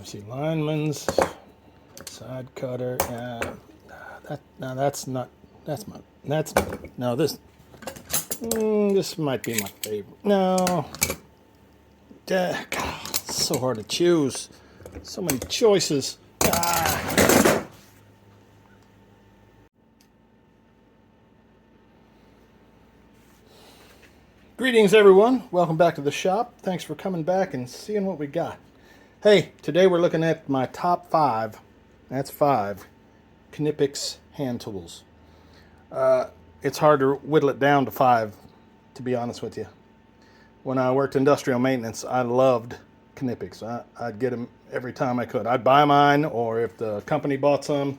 See, lineman's side cutter. That's not. No, this. This might be my favorite. No. God, it's so hard to choose. So many choices. Greetings, everyone. Welcome back to the shop. Thanks for coming back and seeing what we got. Hey, today we're looking at my top 5. That's 5 Canipix hand tools. It's hard to whittle it down to 5, to be honest with you. When I worked industrial maintenance, I loved Canipix. I'd get them every time I could. I'd buy mine, or if the company bought some,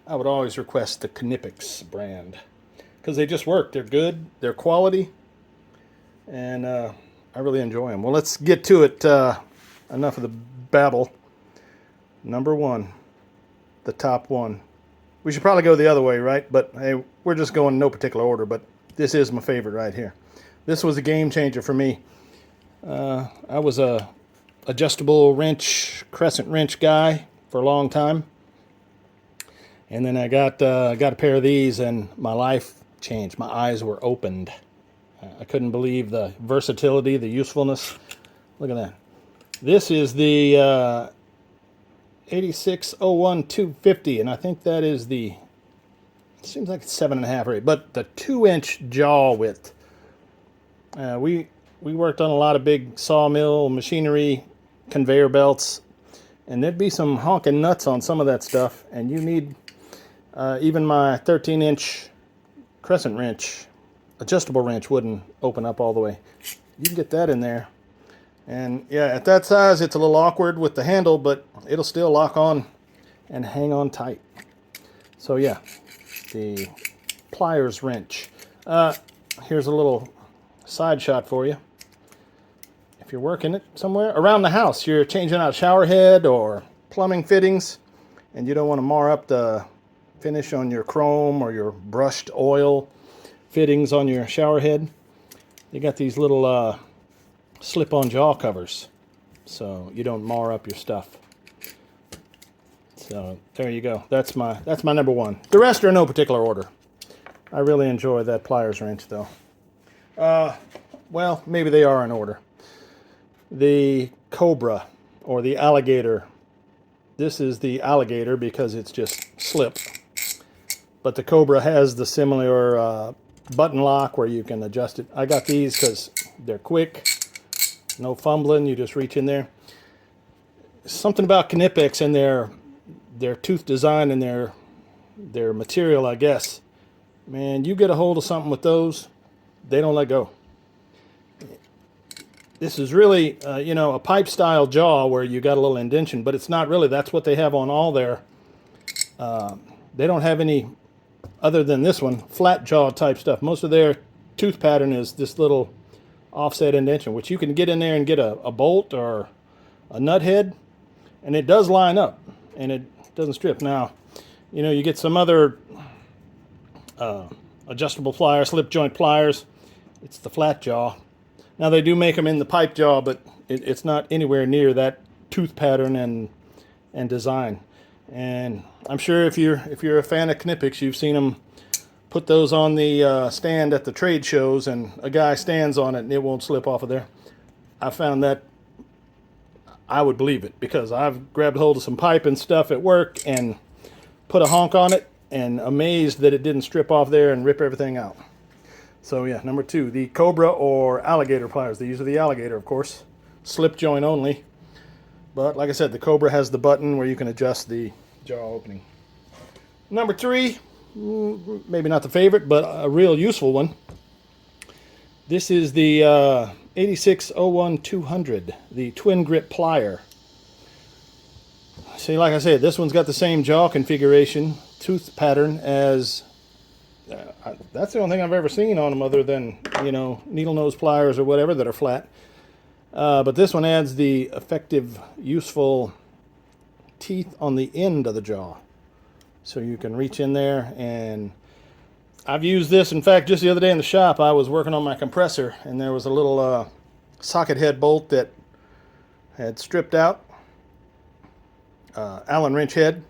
I would always request the Canipix brand. Because they just work. They're good. They're quality. And I really enjoy them. Well, let's get to it. Enough of the babble. Number 1. The top 1. We should probably go the other way, right? But hey, we're just going in no particular order. But this is my favorite right here. This was a game changer for me. I was a adjustable wrench, crescent wrench guy for a long time. And then I got a pair of these and my life changed. My eyes were opened. I couldn't believe the versatility, the usefulness. Look at that. This is the 8601-250, and I think that is the, it seems like it's 7.5 or 8, but the 2-inch jaw width. We worked on a lot of big sawmill machinery, conveyor belts, and there'd be some honking nuts on some of that stuff, and you need, even my 13-inch crescent wrench, adjustable wrench wouldn't open up all the way. You can get that in there. And yeah, at that size, it's a little awkward with the handle, but it'll still lock on and hang on tight. So yeah, the Pliers Wrench. Here's a little side shot for you. If you're working it somewhere around the house, you're changing out a shower head or plumbing fittings, and you don't want to mar up the finish on your chrome or your brushed oil fittings on your shower head, you got these little slip-on jaw covers so you don't mar up your stuff. So there you go. That's my number 1. The rest are in no particular order. I really enjoy that Pliers wrench though. Well, maybe they are in order. The Cobra or the Alligator. This is the Alligator because it's just slip. But the Cobra has the similar button lock where you can adjust it. I got these because they're quick, no fumbling, you just reach in there. Something about Knipex and their tooth design and their material, I guess. Man, you get a hold of something with those, they don't let go. This is really, a pipe style jaw where you got a little indentation, but it's not really. That's what they have on all their, they don't have any, other than this one, flat jaw type stuff. Most of their tooth pattern is this little offset indentation, which you can get in there and get a bolt or a nut head, and it does line up, and it doesn't strip. Now, you get some other adjustable pliers, slip joint pliers. It's the flat jaw. Now, they do make them in the pipe jaw, but it's not anywhere near that tooth pattern and design. And I'm sure if you're a fan of Canipix, you've seen them put those on the stand at the trade shows, and a guy stands on it and it won't slip off of there. I found that I would believe it because I've grabbed hold of some pipe and stuff at work and put a honk on it and amazed that it didn't strip off there and rip everything out. So yeah, number 2, the Cobra or Alligator pliers. These are the Alligator, of course, slip joint only. But like I said, the Cobra has the button where you can adjust the jaw opening. Number 3, maybe not the favorite, but a real useful one. This is the 8601-200, the twin grip plier. See, like I said, this one's got the same jaw configuration, tooth pattern as, that's the only thing I've ever seen on them other than, needle nose pliers or whatever that are flat. But this one adds the effective, useful teeth on the end of the jaw. So you can reach in there, and I've used this. In fact, just the other day in the shop, I was working on my compressor, and there was a little socket head bolt that had stripped out. Allen wrench head,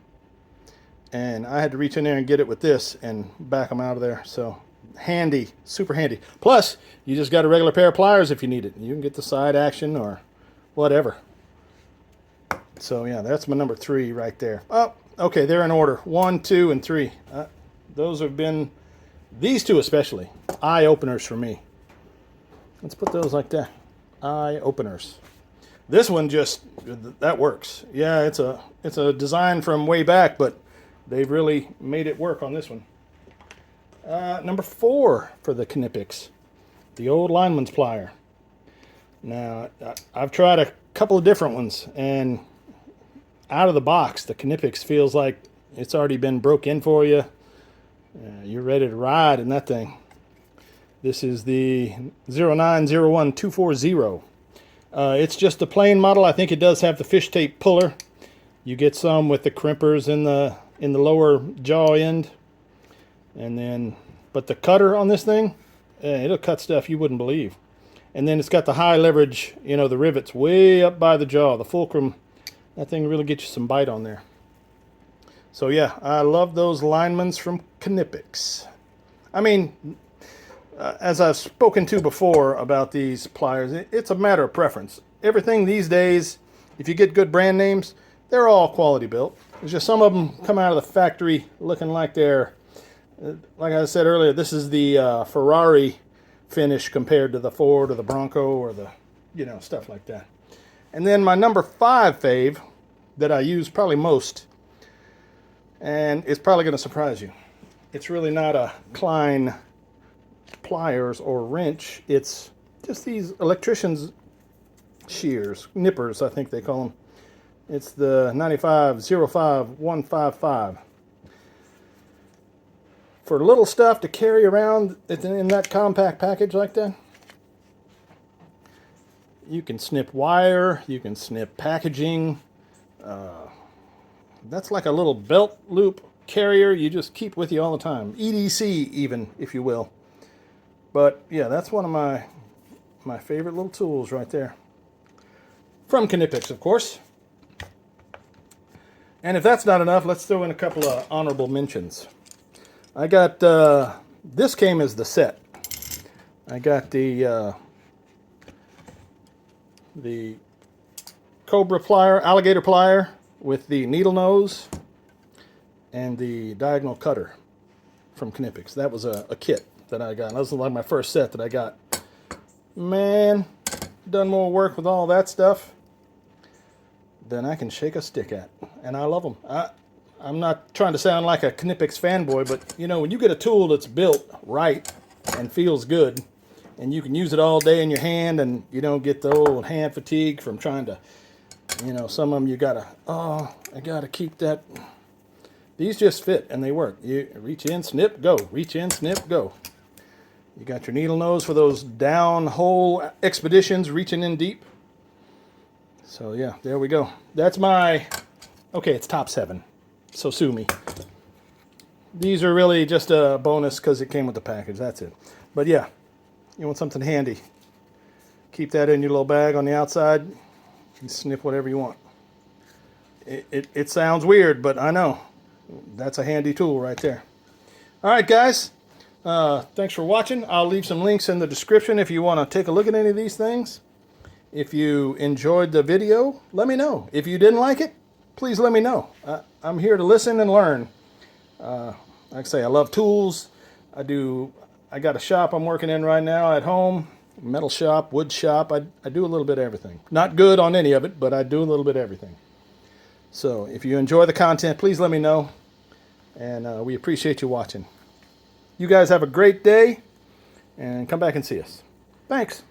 and I had to reach in there and get it with this and back them out of there. So handy, super handy. Plus, you just got a regular pair of pliers if you need it. You can get the side action or whatever. So yeah, that's my number 3 right there. Oh, okay, they're in order. 1, 2, and 3. Those have been, these two especially, eye openers for me. Let's put those like that. Eye openers. This one just, that works. Yeah, it's a design from way back, but they've really made it work on this one. Number 4 for the Canipix, the old lineman's plier. Now, I've tried a couple of different ones, and out of the box, the Canipix feels like it's already been broke in for you. You're ready to ride in that thing. This is the 0901240. It's just the plain model. I think it does have the fish tape puller. You get some with the crimpers in the lower jaw end. And then, but the cutter on this thing, it'll cut stuff you wouldn't believe. And then it's got the high leverage, you know, the rivets way up by the jaw, the fulcrum. That thing really gets you some bite on there. So yeah, I love those linemans from Canipix. I mean, as I've spoken to before about these pliers, it's a matter of preference. Everything these days, if you get good brand names, they're all quality built. There's just some of them come out of the factory looking like they're, like I said earlier, this is the Ferrari finish compared to the Ford or the Bronco or the, you know, stuff like that. And then my number 5 fave that I use probably most, and it's probably going to surprise you. It's really not a Klein pliers or wrench. It's just these electricians shears, nippers, I think they call them. It's the 95-05-155. For little stuff to carry around in that compact package like that, you can snip wire, you can snip packaging. That's like a little belt loop carrier you just keep with you all the time. EDC even, if you will. But yeah, that's one of my favorite little tools right there. From Canipix, of course. And if that's not enough, let's throw in a couple of honorable mentions. I got, this came as the set. I got the Cobra plier, Alligator plier with the needle nose and the diagonal cutter from Canipix. That was a kit that I got. That was like my first set that I got. Man, done more work with all that stuff than I can shake a stick at. And I love them. I'm not trying to sound like a Canipix fanboy, but you know, when you get a tool that's built right and feels good, and you can use it all day in your hand, and you don't get the old hand fatigue from trying to, you know, some of them you gotta, oh, I gotta keep that. These just fit and they work. You reach in, snip, go. Reach in, snip, go. You got your needle nose for those down hole expeditions, reaching in deep. So yeah, there we go. That's my, okay, it's top 7. So sue me. These are really just a bonus because it came with the package. That's it. But yeah, you want something handy. Keep that in your little bag on the outside. You snip whatever you want. It sounds weird, but I know. That's a handy tool right there. All right, guys. Thanks for watching. I'll leave some links in the description if you want to take a look at any of these things. If you enjoyed the video, let me know. If you didn't like it, please let me know. I'm here to listen and learn. Like I say, I love tools. I got a shop I'm working in right now at home. Metal shop, wood shop. I do a little bit of everything. Not good on any of it, but I do a little bit of everything. So if you enjoy the content, please let me know. And we appreciate you watching. You guys have a great day, and come back and see us. Thanks.